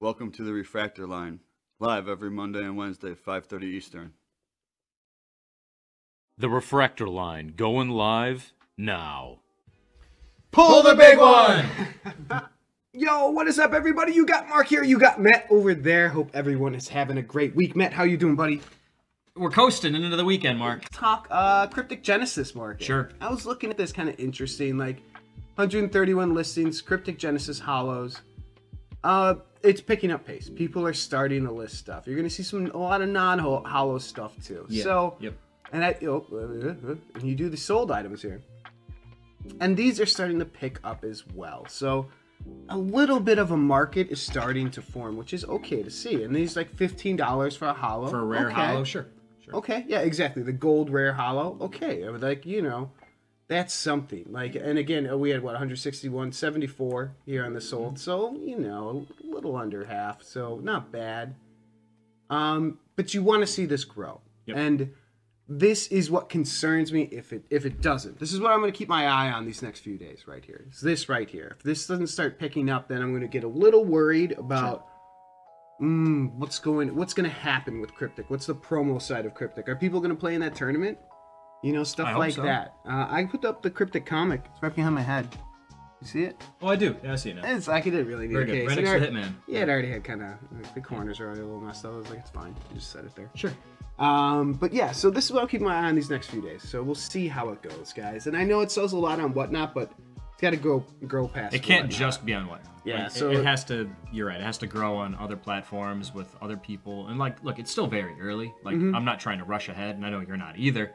Welcome to the Refractor Line, live every Monday and Wednesday, 5:30 Eastern. The Refractor Line, going live now. Pull the big one! Yo, what is up, everybody? You got Mark here. You got Matt over there. Hope everyone is having a great week. Matt, how you doing, buddy? We're coasting into the weekend, Mark. Talk Kryptik Genesis market. Sure. I was looking at this, kind of interesting. Like 131 listings, Kryptik Genesis hollows. It's picking up pace. People are starting to list stuff. You're gonna see a lot of non-hollow stuff too. Yeah. So, yep. And and you do the sold items here, and these are starting to pick up as well. So a little bit of a market is starting to form, which is okay to see. And these like $15 for a hollow. For a rare okay. hollow, sure. Okay, yeah, exactly. The gold rare hollow. Okay, like, you know, that's something. Like, and again, we had what, 161.74 here on the sold. So, you know, a little under half. So not bad. But you want to see this grow. Yep. And this is what concerns me if it doesn't. This is what I'm going to keep my eye on these next few days right here. It's this right here. If this doesn't start picking up, then I'm going to get a little worried about what's going to happen with Kryptik. What's the promo side of Kryptik? Are people going to play in that tournament? You know, stuff like that. I put up the Kryptik comic. It's right behind my head. You see it? Oh, I do. Yeah, I see it now. It's like it didn't really need Very a good. case. Right next to the Hitman. Yeah, it already had kind of, the corners are already a little messed up. I was like, it's fine. You just set it there. Sure. But yeah, so this is what I'll keep my eye on these next few days. So we'll see how it goes, guys. And I know it sells a lot on Whatnot, but it's got to grow past. It can't Whatnot. just be on Whatnot. Yeah, Like, so it has to. You're right. It has to grow on other platforms with other people. And like, look, it's still very early. Like, I'm not trying to rush ahead, and I know you're not either.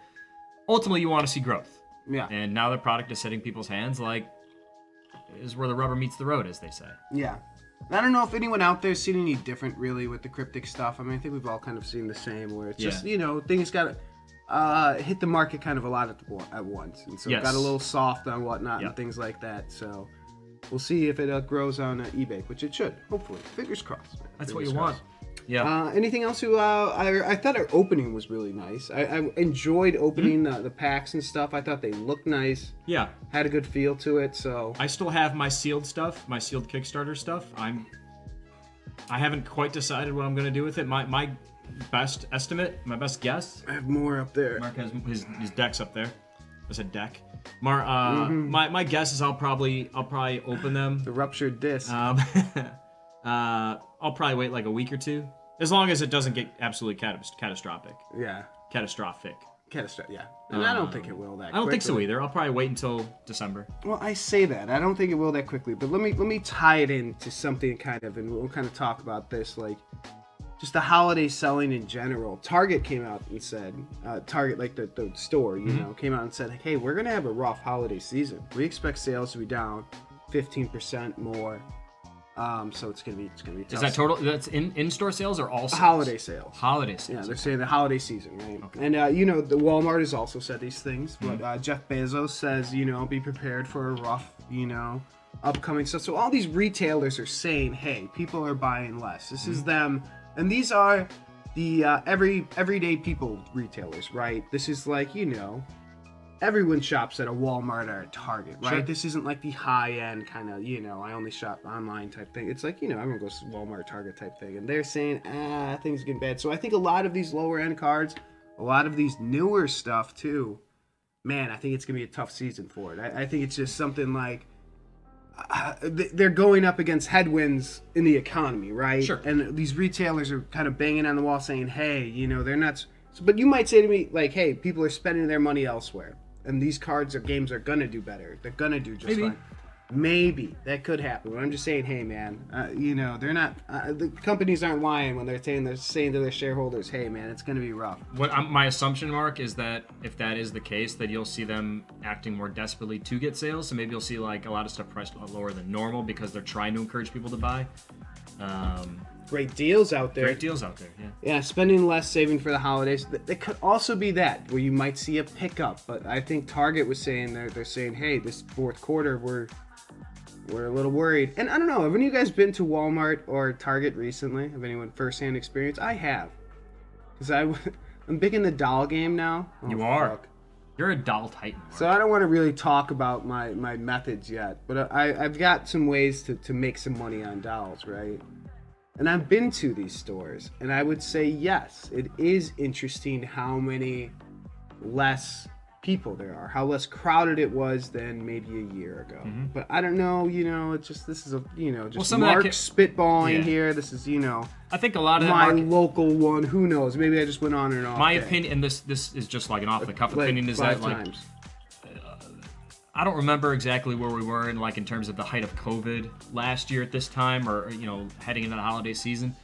Ultimately, you want to see growth. Yeah. And now the product is hitting people's hands. Like, is where the rubber meets the road, as they say. Yeah. I don't know if anyone out there's seen any different really with the Kryptik stuff. I mean, I think we've all kind of seen the same, where it's just, you know, things got to hit the market kind of a lot at once. And so it got a little soft on Whatnot and things like that. So we'll see if it grows on eBay, which it should, hopefully. Fingers crossed. That's what you want. Yeah. Anything else? I thought our opening was really nice. I enjoyed opening the packs and stuff. I thought they looked nice. Yeah. Had a good feel to it. So I still have my sealed stuff, my sealed Kickstarter stuff. I haven't quite decided what I'm going to do with it. My best estimate, my best guess. I have more up there. Mark has his decks up there. I said deck. My guess is I'll probably open them. The ruptured disc. I'll probably wait like a week or two, as long as it doesn't get absolutely catastrophic. Yeah. Catastrophic. Yeah. And I don't think it will that quickly. I don't think so either. I'll probably wait until December. Well, I say that. I don't think it will that quickly. But let me tie it into something kind of, and we'll kind of talk about this, like just the holiday selling in general. Target came out and said, Target, like the store, you know, came out and said, hey, we're going to have a rough holiday season. We expect sales to be down 15% more. So it's gonna be tough. Is that total? That's in-store sales or all sales? Holiday sales? Holiday sales. Yeah, they're saying the holiday season, right? Okay. And you know, the Walmart has also said these things, but Jeff Bezos says, you know, be prepared for a rough, you know, upcoming stuff. So all these retailers are saying, hey, people are buying less. This is them, and these are the everyday people retailers, right? This is like, you know, everyone shops at a Walmart or a Target, right? Sure. This isn't like the high-end kind of, you know, I only shop online type thing. It's like, you know, everyone goes to Walmart, Target type thing. And they're saying, things are getting bad. So I think a lot of these lower-end cards, a lot of these newer stuff, too, man, I think it's going to be a tough season for it. I think it's just something like they're going up against headwinds in the economy, right? Sure. And these retailers are kind of banging on the wall saying, hey, you know, they're not... But you might say to me, like, hey, people are spending their money elsewhere. And these cards or games are going to do better. They're going to do just fine. Maybe. That could happen. But I'm just saying, hey, man, you know, they're not... the companies aren't lying when they're saying to their shareholders, hey, man, it's going to be rough. My assumption, Mark, is that if that is the case, that you'll see them acting more desperately to get sales. So maybe you'll see, like, a lot of stuff priced a lot lower than normal because they're trying to encourage people to buy. Great deals out there. Great deals out there, yeah. Yeah, spending less, saving for the holidays. It could also be that, where you might see a pickup. But I think Target was saying, they're saying, hey, this fourth quarter, we're a little worried. And I don't know, have any of you guys been to Walmart or Target recently? Have anyone firsthand experience? I have. Because I'm big in the doll game now. You are. You're a doll titan, Mark. So I don't want to really talk about my methods yet. But I've got some ways to make some money on dolls, right? And I've been to these stores, and I would say yes, it is interesting how many less people there are, how less crowded it was than maybe a year ago. But I don't know, it's just, this is a, just Mark spitballing here. This is, I think a lot of my local one. Who knows? Maybe I just went on and off. My opinion, and this is just like an off the cuff opinion, is that like I don't remember exactly where we were in terms of the height of COVID last year at this time, or heading into the holiday season.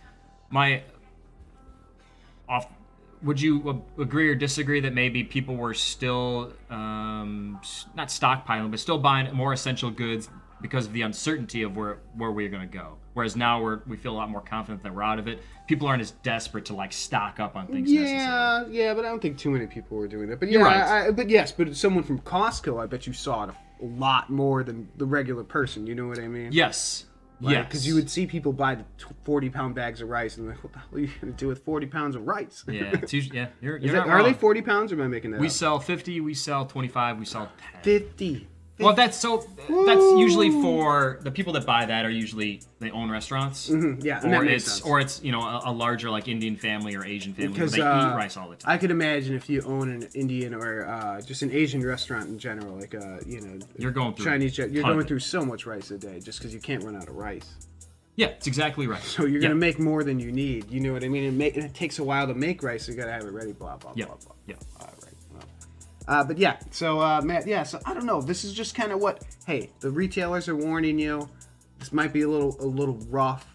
Would you agree or disagree that maybe people were still not stockpiling, but still buying more essential goods because of the uncertainty of where we're going to go? Whereas now we feel a lot more confident that we're out of it. People aren't as desperate to stock up on things. Yeah, but I don't think too many people were doing that. But you're right. But someone from Costco, I bet you saw it a lot more than the regular person. You know what I mean? Yes. Yes. Because you would see people buy the 40-pound bags of rice, and what the hell are you going to do with 40 pounds of rice? Yeah, it's usually, you're not are wrong. they 40 pounds, or am I making that We up? sell 50, we sell 25, we sell 10. 50. Well, that's usually for the people that buy that are usually they own restaurants. Yeah, and that makes sense. Or it's a larger Indian family or Asian family Because where they eat rice all the time. I could imagine if you own an Indian or just an Asian restaurant in general, you're going through Chinese, you're going through so much rice a day just because you can't run out of rice. Yeah, it's exactly right. So you're gonna make more than you need. You know what I mean? It takes a while to make rice. So you gotta have it ready. Blah blah blah blah. Yeah. All right. But yeah, so Matt, so I don't know. This is just kind of what. Hey, the retailers are warning you. This might be a little rough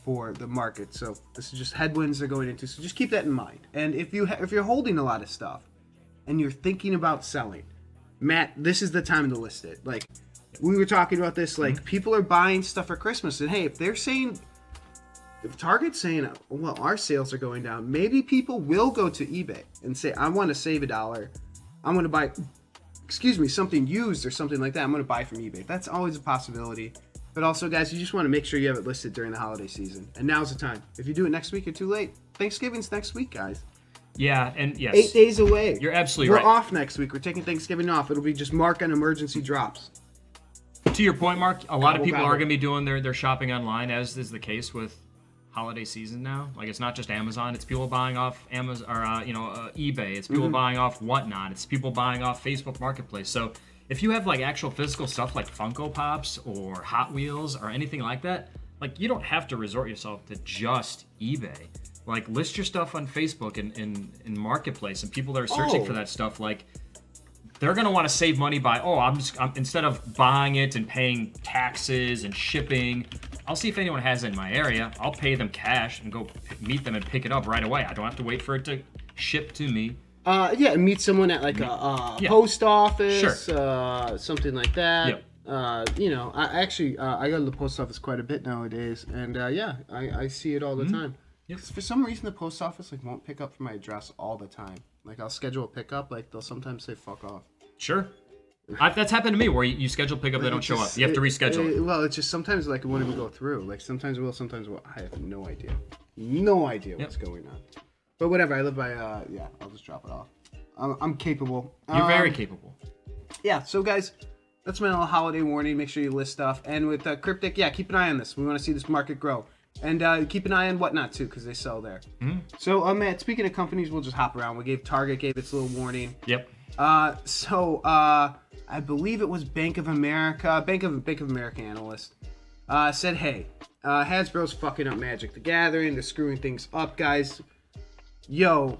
for the market. So this is just headwinds they're going into. So just keep that in mind. And if you're holding a lot of stuff and you're thinking about selling, Matt, this is the time to list it. Like we were talking about this. Like people are buying stuff for Christmas, and hey, if they're saying. If Target's saying, well, our sales are going down, maybe people will go to eBay and say, I want to save $1. I'm going to buy, something used or something like that. I'm going to buy from eBay. That's always a possibility. But also, guys, you just want to make sure you have it listed during the holiday season. And now's the time. If you do it next week, you're too late. Thanksgiving's next week, guys. Yeah, and yes. 8 days away. You're absolutely right. We're off next week. We're taking Thanksgiving off. It'll be just Mark on emergency drops. To your point, Mark, a lot of people are going to be doing their shopping online, as is the case with holiday season now. Like it's not just Amazon, it's people buying off Amazon or eBay, it's people buying off whatnot, it's people buying off Facebook Marketplace. So if you have actual physical stuff like Funko Pops or Hot Wheels or anything like that, you don't have to resort yourself to just eBay. List your stuff on Facebook and in Marketplace, and people that are searching for that stuff, they're gonna want to save money by I'm instead of buying it and paying taxes and shipping, I'll see if anyone has it in my area. I'll pay them cash and go meet them and pick it up right away. I don't have to wait for it to ship to me. Meet someone at a post office, something like that. I go to the post office quite a bit nowadays, and I see it all the time. Yep. For some reason, the post office won't pick up from my address all the time. I'll schedule a pickup, they'll sometimes say fuck off. Sure. That's happened to me where you schedule pickup, they don't show up. You have to reschedule it. Well, it's just sometimes it won't even go through. Sometimes it will, sometimes it won't. I have no idea. No idea what's going on. But whatever, I live by, I'll just drop it off. I'm capable. You're very capable. Yeah, so guys, that's my little holiday warning. Make sure you list stuff. And with Kryptik, keep an eye on this. We want to see this market grow. And keep an eye on Whatnot, too, because they sell there. So, Matt, speaking of companies, we'll just hop around. Target gave its little warning. Yep. I believe it was Bank of America analyst, said, hey, Hasbro's fucking up Magic the Gathering. They're screwing things up, guys. Yo,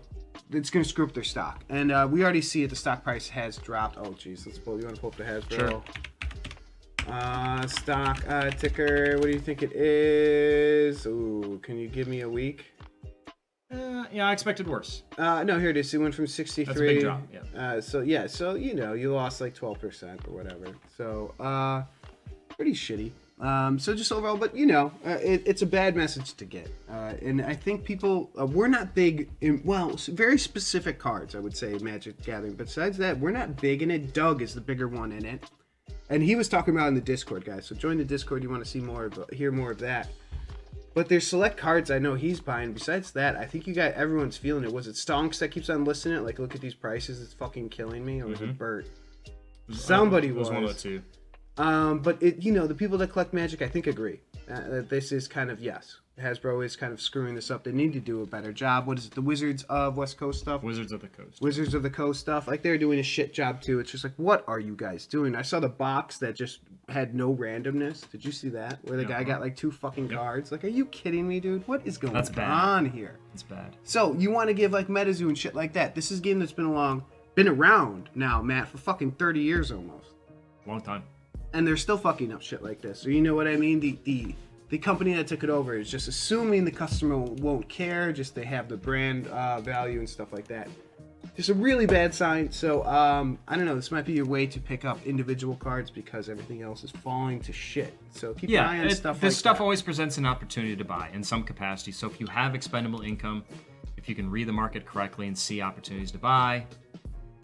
it's going to screw up their stock. And we already see it. The stock price has dropped. Oh, jeez. You want to pull up the Hasbro? Sure. Stock ticker, what do you think it is? Ooh, can you give me a week? I expected worse. No, here it is. It went from 63. That's a big drop, yeah. So you lost 12% or whatever. So, pretty shitty. So just overall, but it's a bad message to get. And I think people, we're not big in, very specific cards, I would say, Magic Gathering. Besides that, we're not big in it. Doug is the bigger one in it. And he was talking about it in the Discord, guys. So join the Discord. You want to see hear more of that. But there's select cards I know he's buying. Besides that, I think everyone's feeling it. Was it Stonks that keeps on listing it? Look at these prices. It's fucking killing me. Or was it Bert? Somebody was. It was one of the two. But the people that collect Magic, I think, agree. This is kind of, yes, Hasbro is kind of screwing this up. They need to do a better job. What is it? The Wizards of West Coast stuff? Wizards of the Coast. Wizards of the Coast stuff. Like, they're doing a shit job, too. It's just like, what are you guys doing? I saw the box that just had no randomness. Did you see that? Where the guy got, like, 2 fucking cards? Like, are you kidding me, dude? What is going on here? It's bad. So, you want to give, like, MetaZoo and shit like that. This is a game that's been around now, Matt, for fucking 30 years almost. Long time. And they're still fucking up shit like this. So, you know what I mean? The company that took it over is just assuming the customer won't care, just they have the brand value and stuff like that. Just a really bad sign. So, I don't know, this might be a way to pick up individual cards because everything else is falling to shit. So keep an eye on stuff like that. This stuff always presents an opportunity to buy in some capacity. So if you have expendable income, if you can read the market correctly and see opportunities to buy,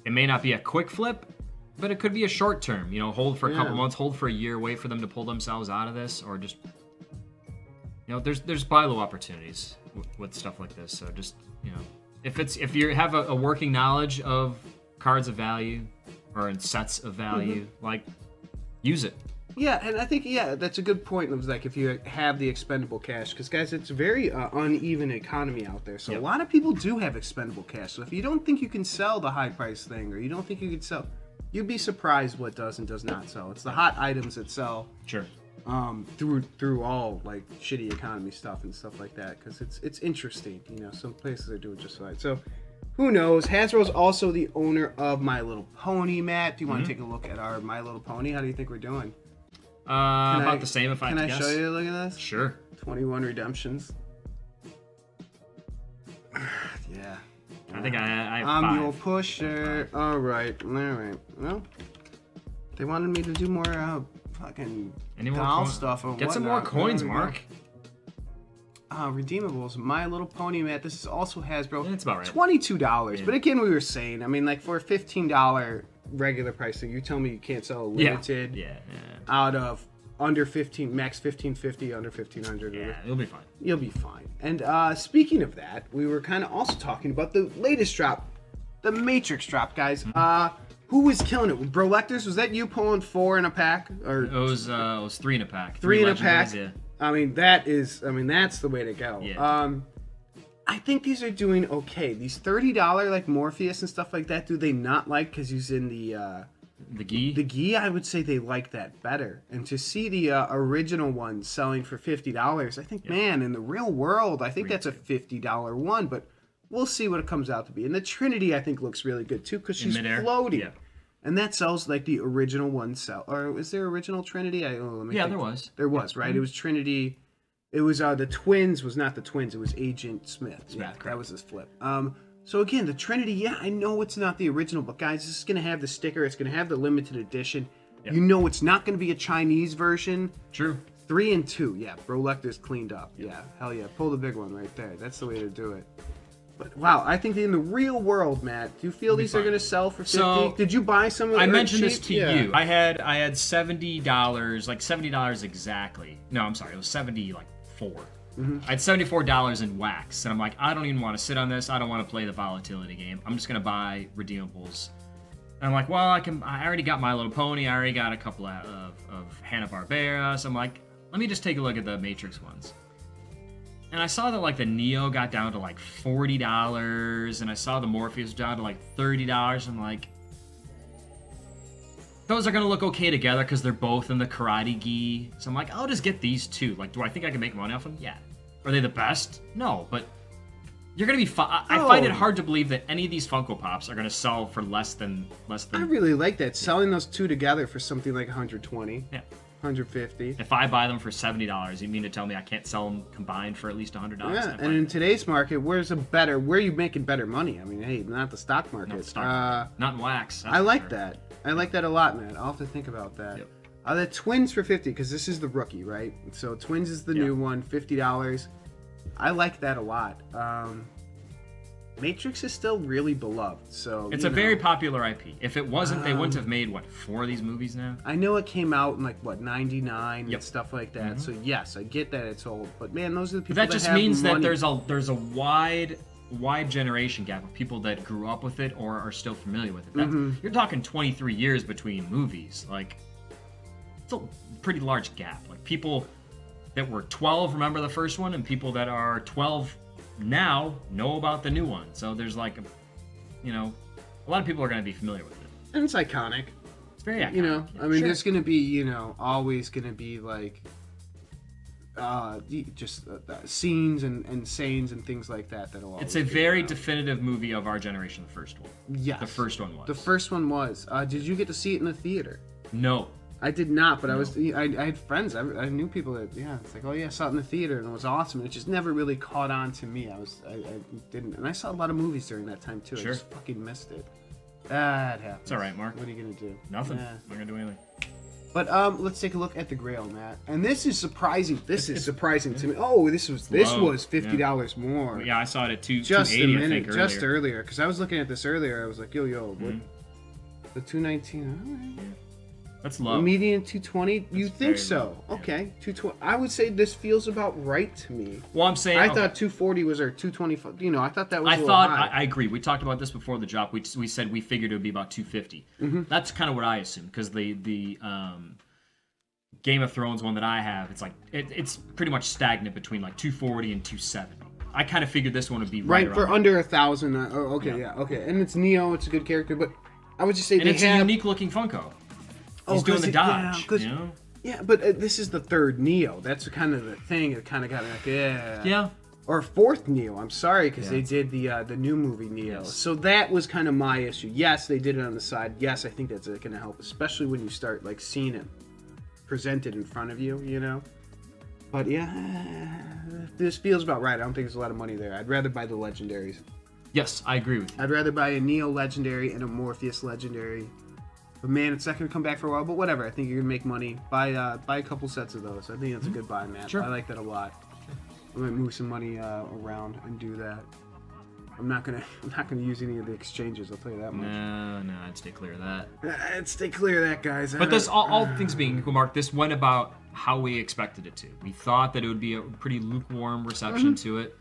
it may not be a quick flip, but it could be a short term. You know, hold for a couple months, hold for a year, wait for them to pull themselves out of this, or just... You know, there's buy low opportunities with stuff like this. So just, you know, if you have a working knowledge of cards of value or in sets of value, like, use it. Yeah, and I think, that's a good point. It was like, if you have the expendable cash, because, guys, it's a very uneven economy out there. So a lot of people do have expendable cash. So if you don't think you can sell the high price thing, or you don't think you can sell, you'd be surprised what does and does not sell. It's the hot items that sell. Sure. Through all, like, shitty economy stuff and stuff like that, because it's interesting. You know, some places are doing just fine. So who knows? Hasbro's also the owner of My Little Pony. Matt, do you want to take a look at our My Little Pony? How do you think we're doing? About the same, if I had to guess. Can I show you? Look at this. Sure. 21 redemptions. Yeah. I think I have I'm 5. your pusher. All right. Well, they wanted me to do more fucking doll stuff. Or Get some more coins, Mark. Redeemables. My Little Pony, Matt. This is also Hasbro. That's about right. $22. Yeah. But again, we were saying, I mean, like, for a $15 regular pricing, you tell me you can't sell a limited out of under 15, max 1550, under 1500. Yeah, you'll be fine. You'll be fine. And speaking of that, we were kind of also talking about the latest drop, the Matrix drop, guys. Who was killing it? Bro Lectors, was that you pulling 4 in a pack? Or it was 3 in a pack. 3 in a pack. Yeah. I mean, that's the way to go. Yeah. I think these are doing okay. These $30 like Morpheus and stuff like that, do they not like because he's in the gi? The gi, I would say they like that better. And to see the original one selling for $50, I think, man, in the real world, I think that's a $50 one, but we'll see what it comes out to be. And the Trinity, I think, looks really good too because she's floating. Yeah. And that sells like the original one or was there original Trinity? There was. There was, right? It was Trinity. It was the twins, was not the twins, it was Agent Smith. That was his flip. So again, the Trinity, I know it's not the original, but guys, this is going to have the sticker, it's going to have the limited edition. Yep. You know it's not going to be a Chinese version. True. 3 and 2, Bro Lecter's cleaned up. Yeah, hell yeah. Pull the big one right there. That's the way to do it. But wow, I think in the real world, Matt, do you feel these are going to sell for 50? So, did you buy some of them? I mentioned this to you. I had $70, like $70 exactly. No, I'm sorry, it was 74. I had $74 in wax, and I'm like, I don't even want to sit on this. I don't want to play the volatility game. I'm just gonna buy redeemables. And I'm like, well, I already got My Little Pony. I already got a couple of Hanna-Barbera. So I'm like, let me just take a look at the Matrix ones. And I saw that like the Neo got down to like $40, and I saw the Morpheus down to like $30. I'm like, those are gonna look okay together because they're both in the karate gi. So I'm like, I'll just get these two. Like, do I think I can make money off them? Yeah. Are they the best? No, but you're gonna be fine. I find it hard to believe that any of these Funko Pops are gonna sell for less than. I really like that. Selling those two together for something like 120. Yeah. 150. If I buy them for $70, you mean to tell me I can't sell them combined for at least $100? Yeah, and in today's market, where are you making better money? I mean, hey, not the stock market. Not the stock market. Not in wax. I like that. I like that a lot, man. I'll have to think about that. Yep. The Twins for 50, because this is the rookie, right? So Twins is the new one, $50. I like that a lot. Matrix is still really beloved, so it's a very popular IP. If it wasn't, they wouldn't have made 4 of these movies now. I know it came out in 99 and stuff like that. So yes, I get that it's old, but man, those are the people that just have means money. that there's a wide generation gap of people that grew up with it or are still familiar with it. You're talking 23 years between movies. Like, it's a pretty large gap. Like, people that were 12 remember the first one, and people that are 12 now know about the new one. So there's like, a lot of people are going to be familiar with it. And it's iconic. It's very iconic. I mean, there's going to be, always going to be like, just scenes and sayings and things like that that'll always It's a be very around. definitive movie of our generation, the first one. Yes. The first one was. The first one was. Did you get to see it in the theater? No. I did not, but I had friends. I knew people that, it's like, oh yeah, I saw it in the theater and it was awesome. And it just never really caught on to me. I didn't, and I saw a lot of movies during that time too. Sure. I just fucking missed it. That happens. It's all right, Mark. What are you gonna do? Nothing. Yeah. I'm not gonna do anything. But let's take a look at the Grail, Matt. And this is surprising. This is surprising to me. Oh, this was $50 more. Yeah, I saw it at Just a 280, minute, I think, just earlier. Because I was looking at this earlier. I was like, what? The 219. All right. That's low. Median 220. You think very so? low, yeah. Okay, 220. I would say this feels about right to me. Well, I'm saying I thought 240 was our 225. I thought that was. I a little thought high. I agree. We talked about this before the drop. We said we figured it would be about 250. That's kind of what I assumed because the Game of Thrones one that I have, it's like it's pretty much stagnant between like 240 and 270. I kind of figured this one would be right for around under 1,000. Okay, yeah, okay. And it's Neo. It's a good character, but I would just say and it's a unique looking Funko. He's doing the dodge. Yeah, but this is the third Neo. That's kind of the thing. It kind of got me like, Yeah. Or fourth Neo. I'm sorry, because they did the new movie Neo. Yes. So that was kind of my issue. Yes, they did it on the side. Yes, I think that's going to help, especially when you start like seeing it presented in front of you. But yeah, this feels about right. I don't think there's a lot of money there. I'd rather buy the legendaries. Yes, I agree with you. I'd rather buy a Neo legendary and a Morpheus legendary. But man, it's not going to come back for a while. But whatever, I think you're going to make money. Buy a couple sets of those. I think that's a good buy, man. Sure. I like that a lot. I might move some money around and do that. I'm not gonna use any of the exchanges. I'll tell you that much. No, I'd stay clear of that. I'd stay clear of that, guys. But this, all things being equal, Mark, this went about how we expected it to. We thought that it would be a pretty lukewarm reception to it.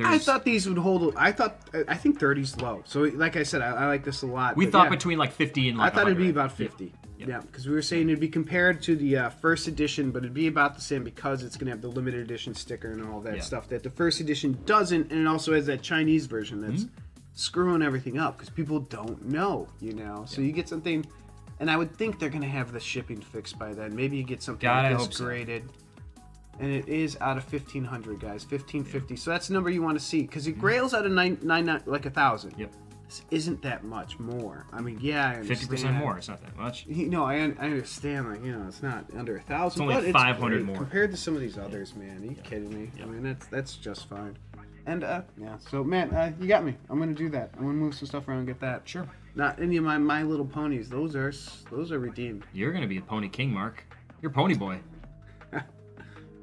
I thought these would hold. I think 30's low. So like I said, I like this a lot. We thought between like 50 and like I thought it'd be 100. about 50. Yeah, because we were saying it'd be compared to the first edition, but it'd be about the same because it's gonna have the limited edition sticker and all that stuff that the first edition doesn't, and it also has that Chinese version that's screwing everything up because people don't know, So you get something, and I would think they're gonna have the shipping fixed by then. Maybe you get something like this graded. And it is out of 1,500, guys. 1,550. So that's the number you want to see. Because it Grail's out of like 1,000. Yep. This isn't that much more. I mean, yeah, I understand. 50% more. It's not that much. I understand. Like, it's not under 1,000. It's only but 500 great more. Compared to some of these others, man. Are you kidding me? I mean, that's just fine. And, So, man, you got me. I'm going to do that. I'm going to move some stuff around and get that. Sure. Not any of my Little Ponies. Those are redeemed. You're going to be a Pony King, Mark. You're Pony Boy.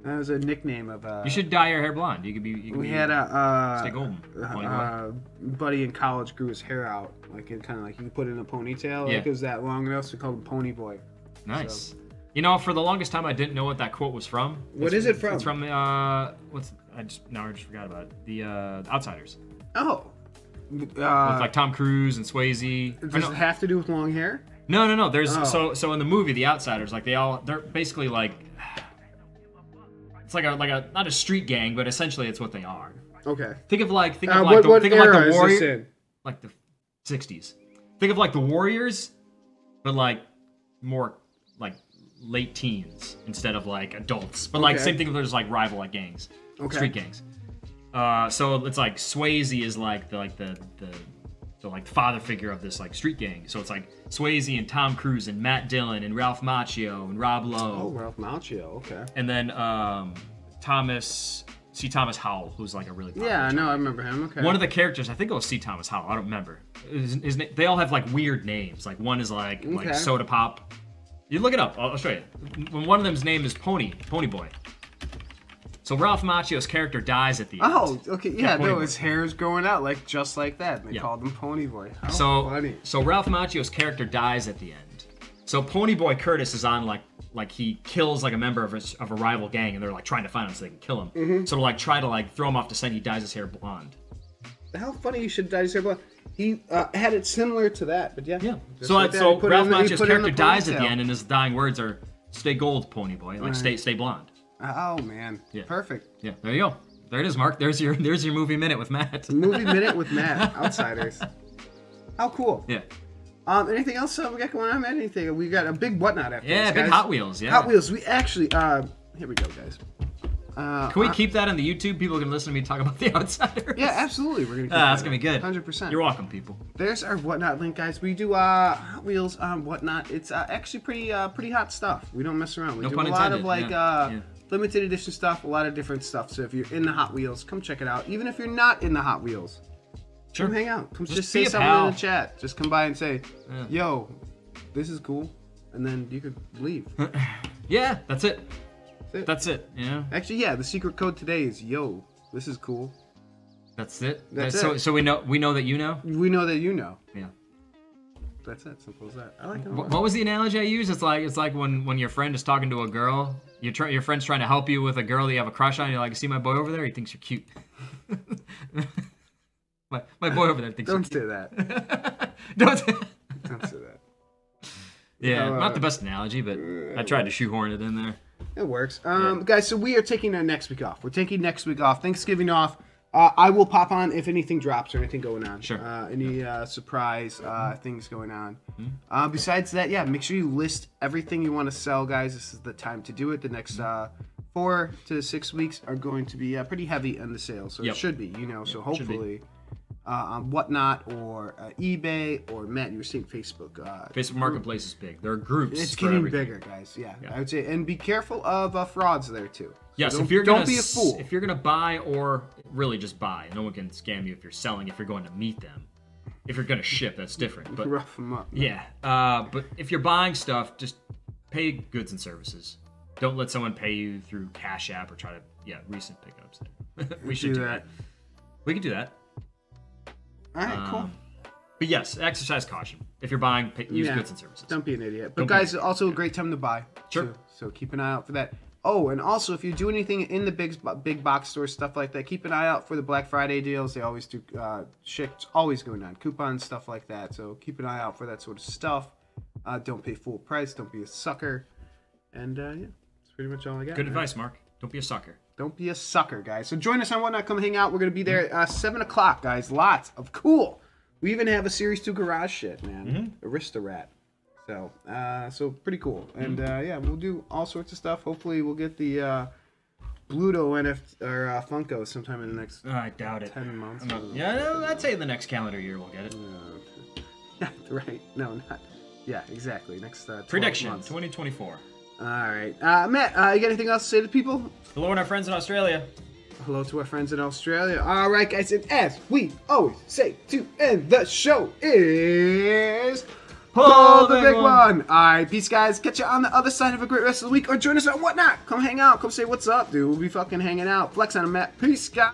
That was a nickname of. You should dye your hair blonde. You could be. We had a stay golden. Pony boy. Buddy in college grew his hair out, like it kind of like you put it in a ponytail. Like it was that long enough, so we called him Pony Boy. Nice. So. For the longest time, I didn't know what that quote was from. What is it from? It's from I just forgot about it. The Outsiders. Oh. With like Tom Cruise and Swayze. Does it have to do with long hair? No. There's so in the movie The Outsiders, like they're basically like. It's like a not a street gang, but essentially it's what they are. Okay. Think of like the Warriors, like the 60s. Think of like the Warriors, but like more like late teens instead of like adults. But like same thing. There's like rival like gangs, street gangs. So it's like Swayze is like the father figure of this like street gang. So it's like Swayze and Tom Cruise and Matt Dillon and Ralph Macchio and Rob Lowe. Oh, Ralph Macchio, okay. And then Thomas Howell, who's like a really popular I remember him. Okay. One of the characters, I think it was C. Thomas Howell. I don't remember. His name, they all have like weird names. Like one is like Soda Pop. You look it up. I'll show you. One of them's name is Pony Boy. So Ralph Macchio's character dies at the end. Oh, okay, yeah, Pony Boy. his hair is growing out just like that. And they called him Pony Boy. How funny. So Ralph Macchio's character dies at the end. So Pony Boy Curtis is on like he kills like a member of a rival gang, and they're like trying to find him so they can kill him. So to like try to like throw him off the scent, he dyes his hair blonde. How funny you should dye his hair blonde. He had it similar to that, but yeah. So like Ralph Macchio's character dies at the end, and his dying words are "Stay gold, Pony Boy," like stay blonde. Oh man. Yeah. Perfect. Yeah, there you go. There it is, Mark. There's your movie minute with Matt. Movie minute with Matt. Outsiders. How cool. Yeah. Anything else we got going on, Matt? Anything? We got a big whatnot after Yeah, this, big guys. Hot Wheels. Yeah. Hot Wheels. We actually. Here we go, guys. Can we keep that on the YouTube? People can listen to me talk about the Outsiders. Yeah, absolutely. We're gonna. Keep That's gonna be good. 100%. You're welcome, people. There's our whatnot link, guys. We do Hot Wheels whatnot. It's actually pretty hot stuff. We don't mess around. We No do pun a lot intended. of like Yeah. limited edition stuff, a lot of different stuff. So if you're in the Hot Wheels, come check it out. Even if you're not in the Hot Wheels, Sure. come hang out. Come just be say a something pal. in the chat. Just come by and say, Yeah. "Yo, this is cool," and then you could leave. Yeah, that's it. That's it. That's it. Yeah. Actually, yeah, the secret code today is "Yo, this is cool." That's it. That's so it. so we know that you know. We know that you know. Yeah. That's it. Simple as that. I like it. What was the analogy I used? It's like when your friend is talking to a girl. Your friend's trying to help you with a girl that you have a crush on. You're like, see my boy over there? He thinks you're cute. my boy over there thinks Don't you're say that. cute. Don't. Don't say that. Yeah, not the best analogy, but I tried to shoehorn it in there. It works. Guys, so we are taking next week off. We're taking next week off. Thanksgiving off. I will pop on if anything drops or anything going on. Sure. Any surprise things going on. Besides that, yeah, make sure you list everything you want to sell, guys. This is the time to do it. The next 4 to 6 weeks are going to be pretty heavy on the sales. So Yep. it should be, you know. So Should be. hopefully on Whatnot or eBay or Matt, you were saying Facebook. Facebook Marketplace is big. There are groups. It's for getting everything. bigger, guys. Yeah, I would say. And be careful of frauds there, too. Yes, So if you're don't gonna be a fool. If you're gonna buy or really just buy, no one can scam you if you're selling. If you're going to meet them, if you're gonna ship, that's different. But Rough them up. yeah, but if you're buying stuff, just pay goods and services. Don't let someone pay you through Cash App or try to recent pickups. We should do that. We can do that. All right, cool. But yes, exercise caution. If you're buying, use Yeah. goods and services. Don't be an idiot. But Don't be guys, an also a great time to buy. Sure. Too. So keep an eye out for that. Oh, and also if you do anything in the big box stores, stuff like that, keep an eye out for the Black Friday deals. They always do shit's always going on, coupons, stuff like that. So keep an eye out for that sort of stuff. Don't pay full price. Don't be a sucker. And yeah, that's pretty much all I got. Good man. advice, Mark. Don't be a sucker. Don't be a sucker, guys. So join us on Whatnot. Come hang out. We're gonna be there at 7 o'clock, guys. Lots of cool. We even have a Series 2 garage shit, man. Aristorat. So, so pretty cool. And yeah, we'll do all sorts of stuff. Hopefully, we'll get the Bluto NFT or Funko sometime in the next I doubt it. 10 months. Yeah, I'd say the next calendar year we'll get it. Yeah, right. No, not. Yeah, exactly. Next 12 Prediction months. 2024. All right, Matt. You got anything else to say to people? Hello, and our friends in Australia. Hello to our friends in Australia. All right, guys, and as we always say to end the show is pull the big one. All right, peace, guys. Catch you on the other side of a great rest of the week, or join us on Whatnot. Come hang out. Come say what's up, dude. We'll be fucking hanging out. Flex on a Matt. Peace, guys.